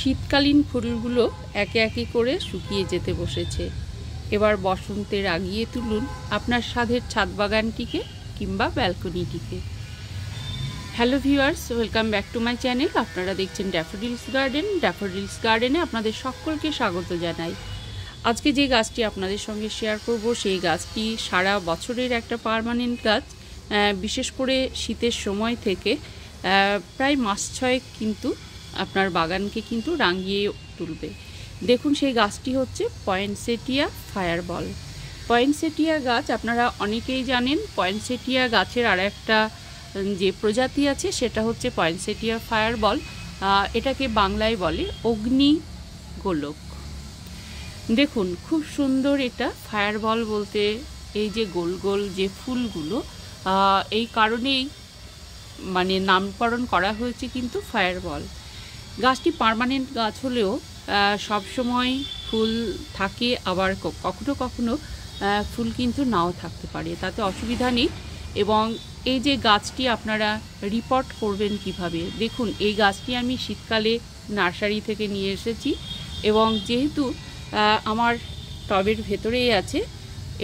শীতকালীন ফুলগুলো একে একে করে শুকিয়ে যেতে বসেছে। এবার বসন্তের আগিয়ে তুলুন আপনার স্বাদের ছাদ বাগানটিকে কিংবা ব্যালকনিটিকে। Hello viewers, welcome back to my channel. আপনারা দেখছেন ড্যাফোডিলস গার্ডেন। ড্যাফোডিলস গার্ডেনে আপনাদের সকলকে স্বাগত জানাই। আজকে যে গাছটি আপনাদের সঙ্গে শেয়ার করব সেই গাছটি সারা বছরের একটা পার্মানেন্ট গাছ। বিশেষ করে শীতের সময় থেকে প্রায় মাস ছয়েক কিন্তু আপনার বাগানকে কিন্তু রাঙিয়ে তুলবে। দেখুন সেই গাছটি হচ্ছে পয়েনসেটিয়া ফায়ারবল। পয়েনসেটিয়া গাছ আপনারা অনেকেই জানেন। পয়েনসেটিয়া গাছের আর একটা যে প্রজাতি আছে সেটা হচ্ছে পয়েনসেটিয়া ফায়ারবল। এটাকে বাংলায় বলে অগ্নি গোলক। দেখুন খুব সুন্দর এটা। ফায়ারবল বলতে এই যে গোল গোল যে ফুলগুলো, এই কারণেই মানে নামকরণ করা হয়েছে কিন্তু ফায়ারবল। গাছটি পার্মানেন্ট গাছ হলেও সব সময় ফুল থাকে, আবার কখনো কখনো ফুল কিন্তু নাও থাকতে পারে, তাতে অসুবিধা নেই। এবং এই যে গাছটি আপনারা রিপোর্ট করবেন কিভাবে, দেখুন এই গাছটি আমি শীতকালে নার্সারি থেকে নিয়ে এসেছি এবং যেহেতু আমার টবের ভেতরেই আছে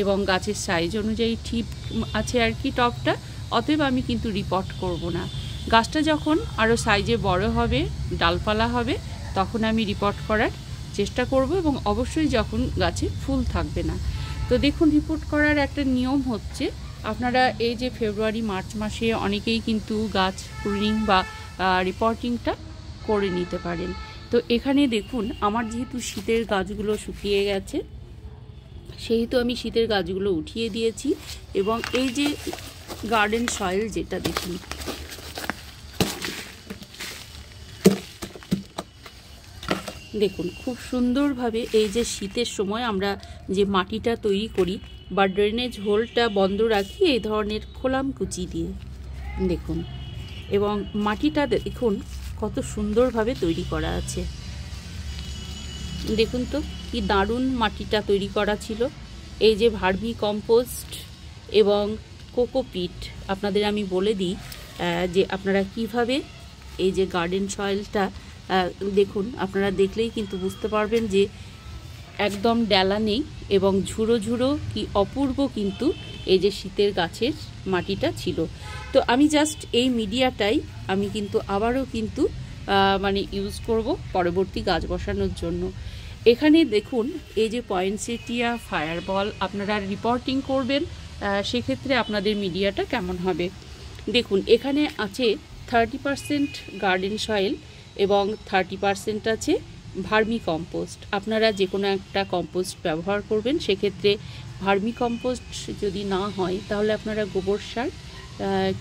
এবং গাছের সাইজ অনুযায়ী ঠিক আছে আর কি টবটা, অতএব আমি কিন্তু রিপোর্ট করব না। গাছটা যখন আরও সাইজে বড় হবে, ডালপালা হবে, তখন আমি রিপোর্ট করার চেষ্টা করব এবং অবশ্যই যখন গাছে ফুল থাকবে না। তো দেখুন রিপোর্ট করার একটা নিয়ম হচ্ছে, আপনারা এই যে ফেব্রুয়ারি মার্চ মাসে অনেকেই কিন্তু গাছ প্রুনিং বা রিপোর্টিংটা করে নিতে পারেন। তো এখানে দেখুন আমার যেহেতু শীতের গাছগুলো শুকিয়ে গেছে, সেহেতু আমি শীতের গাছগুলো উঠিয়ে দিয়েছি এবং এই যে গার্ডেন সয়েল যেটা দেখুন, দেখুন খুব সুন্দরভাবে এই যে শীতের সময় আমরা যে মাটিটা তৈরি করি বা ড্রেনেজ হোলটা বন্ধ রাখি এই ধরনের খোলামকুচি দিয়ে, দেখুন। এবং মাটিটা দেখুন কত সুন্দরভাবে তৈরি করা আছে। দেখুন তো কি দারুণ মাটিটা তৈরি করা ছিল। এই যে ভার্মি কম্পোস্ট এবং কোকোপিট আপনাদের আমি বলে দিই যে আপনারা কিভাবে এই যে গার্ডেন সয়েলটা দেখুন, আপনারা দেখলেই কিন্তু বুঝতে পারবেন যে একদম ডেলা নেই এবং ঝুড়ো ঝুড়ো কি অপূর্ব কিন্তু এই যে শীতের গাছের মাটিটা ছিল। তো আমি জাস্ট এই মিডিয়াটাই আমি কিন্তু আবারও কিন্তু মানে ইউজ করব পরবর্তী গাছ বসানোর জন্য। এখানে দেখুন এই যে পয়েনসেটিয়া ফায়ারবল আপনারা রিপোর্টিং করবেন, সেক্ষেত্রে আপনাদের মিডিয়াটা কেমন হবে দেখুন। এখানে আছে 30% গার্ডেন সয়েল এবং 30% আছে ভার্মি কম্পোস্ট। আপনারা যে কোনো একটা কম্পোস্ট ব্যবহার করবেন। সেক্ষেত্রে ভার্মি কম্পোস্ট যদি না হয় তাহলে আপনারা গোবর সার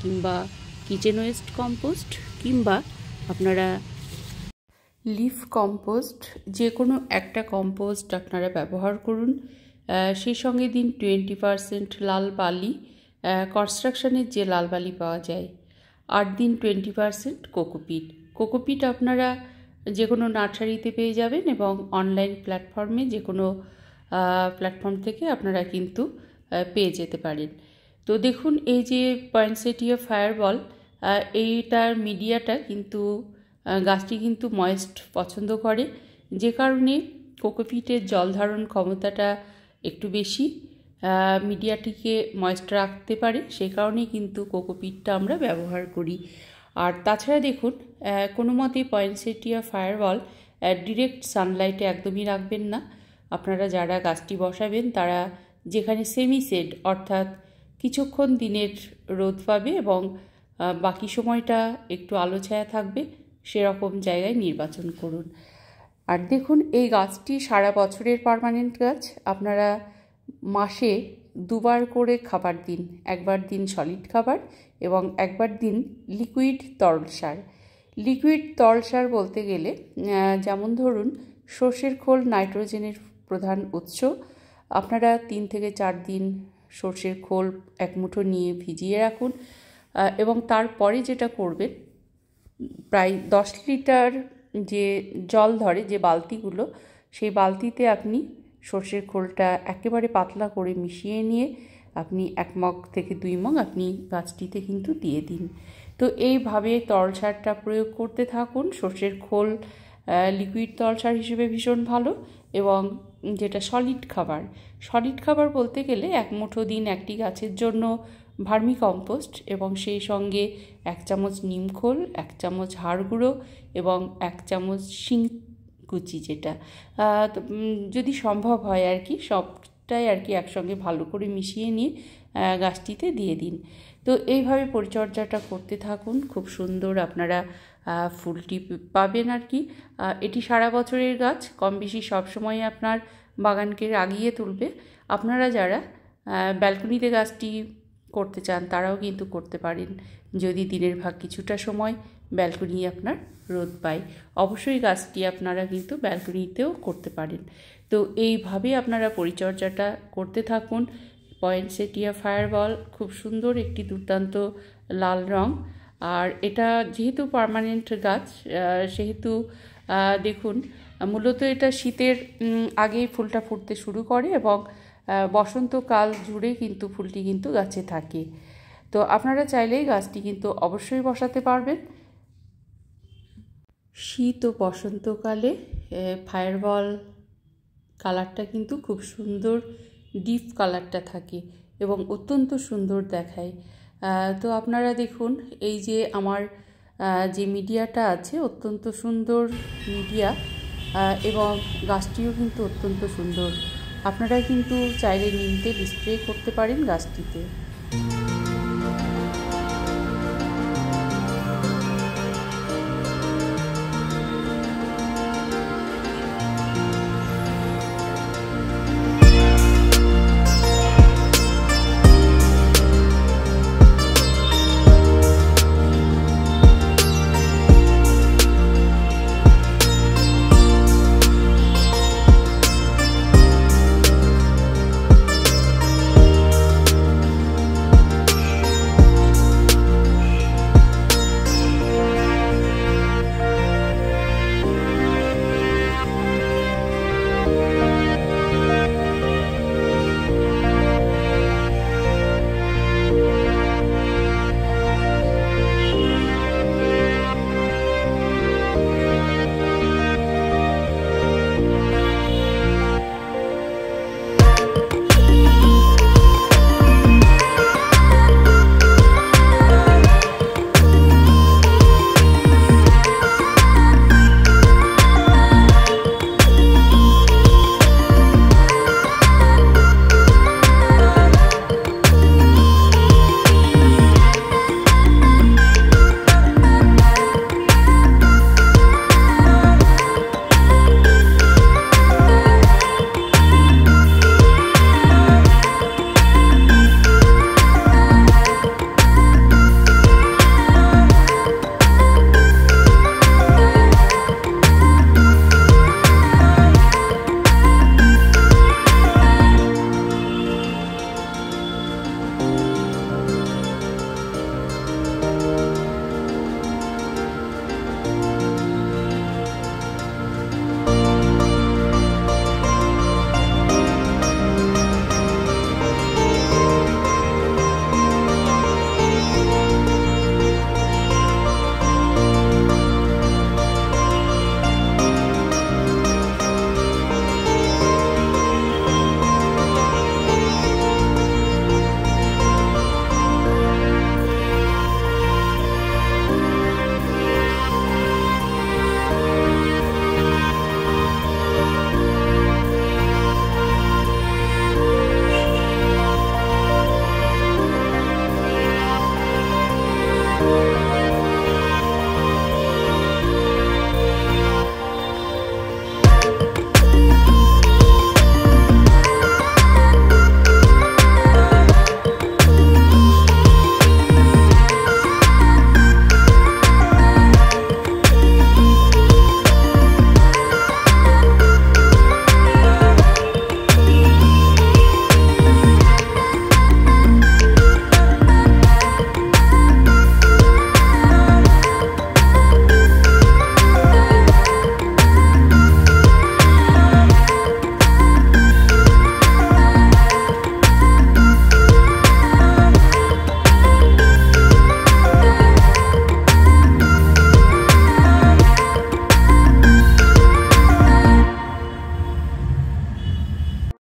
কিংবা কিচেন ওয়েস্ট কম্পোস্ট কিংবা আপনারা লিফ কম্পোস্ট, যে কোনো একটা কম্পোস্ট আপনারা ব্যবহার করুন। সেই সঙ্গে দিন 20% লাল বালি, কনস্ট্রাকশনের যে লাল বালি পাওয়া যায়, আর দিন 20% কোকোপিট। কোকোপিট আপনারা যে কোনো নার্সারিতে পেয়ে যাবেন এবং অনলাইন প্ল্যাটফর্মে যে কোনো প্ল্যাটফর্ম থেকে আপনারা কিন্তু পেয়ে যেতে পারেন। তো দেখুন এই যে পয়েনসেটিয়া ফায়ারবল, এইটার মিডিয়াটা কিন্তু গাছটি কিন্তু ময়েস্ট পছন্দ করে, যে কারণে কোকোপিটের জল ধারণ ক্ষমতাটা একটু বেশি, মিডিয়াটিকে ময়েস্ট রাখতে পারে, সেই কারণেই কিন্তু কোকোপিটটা আমরা ব্যবহার করি। আর তাছাড়া দেখুন কোনো মতেই পয়েনসেটিয়া ফায়ারবল ডিরেক্ট সানলাইটে একদমই রাখবেন না। আপনারা যারা গাছটি বসাবেন তারা যেখানে সেমি শেড অর্থাৎ কিছুক্ষণ দিনের রোদ পাবে এবং বাকি সময়টা একটু আলো ছায়া থাকবে, সেরকম জায়গায় নির্বাচন করুন। আর দেখুন এই গাছটি সারা বছরের পার্মানেন্ট গাছ। আপনারা মাসে দুবার করে খাবার দিন, একবার দিন সলিড খাবার এবং একবার দিন লিকুইড তরল সার। লিকুইড তরল সার বলতে গেলে যেমন ধরুন সর্ষের খোল নাইট্রোজেনের প্রধান উৎস। আপনারা 3 থেকে 4 দিন সর্ষের খোল এক মুঠো নিয়ে ভিজিয়ে রাখুন এবং তারপরে যেটা করবেন, প্রায় 10 লিটার যে জল ধরে যে বালতিগুলো, সেই বালতিতে আপনি সর্ষের খোলটা একেবারে পাতলা করে মিশিয়ে নিয়ে আপনি 1 মগ থেকে 2 মগ আপনি গাছটিতে কিন্তু দিয়ে দিন। তো এইভাবে তরল সারটা প্রয়োগ করতে থাকুন। সর্ষের খোল লিকুইড তরল সার হিসেবে ভীষণ ভালো, এবং যেটা সলিড খাবার বলতে গেলে 1 মুঠো দিন একটি গাছের জন্য ভার্মি কম্পোস্ট, এবং সেই সঙ্গে 1 চামচ নিমখোল, 1 চামচ হাড় গুঁড়ো এবং 1 চামচ শিং কুচি, যেটা যদি সম্ভব হয় আর কি সবটাই আর কি একসঙ্গে ভালো করে মিশিয়ে নিয়ে গাছটিতে দিয়ে দিন। তো এইভাবে পরিচর্যাটা করতে থাকুন, খুব সুন্দর আপনারা ফুলটি পাবেন আর কি। এটি সারা বছরের গাছ, কম বেশি সবসময় আপনার বাগানকে আগিয়ে তুলবে। আপনারা যারা ব্যালকনিতে গাছটি করতে চান তারাও কিন্তু করতে পারেন, যদি দিনের ভাগ কিছুটা সময় ব্যালকনি আপনার রোদ পায়। অবশ্যই গাছটি আপনারা কিন্তু ব্যালকনিতেও করতে পারেন। তো এইভাবে আপনারা পরিচর্যাটা করতে থাকুন। পয়েন্টসেটিয়া ফায়ারবল খুব সুন্দর একটি দুর্দান্ত লাল রং, আর এটা যেহেতু পার্মানেন্ট গাছ সেহেতু দেখুন মূলত এটা শীতের আগেই ফুলটা ফুটতে শুরু করে এবং বসন্তকাল জুড়ে কিন্তু ফুলটি কিন্তু গাছে থাকে। তো আপনারা চাইলেই গাছটি কিন্তু অবশ্যই বসাতে পারবেন। শীত ও বসন্তকালে ফায়ারবল কালারটা কিন্তু খুব সুন্দর ডিপ কালারটা থাকে এবং অত্যন্ত সুন্দর দেখায়। তো আপনারা দেখুন এই যে আমার যে মিডিয়াটা আছে অত্যন্ত সুন্দর মিডিয়া, এবং গাছটিও কিন্তু অত্যন্ত সুন্দর। আপনারা কিন্তু চাইলে নিম তেল স্প্রে করতে পারেন গাছটিতে।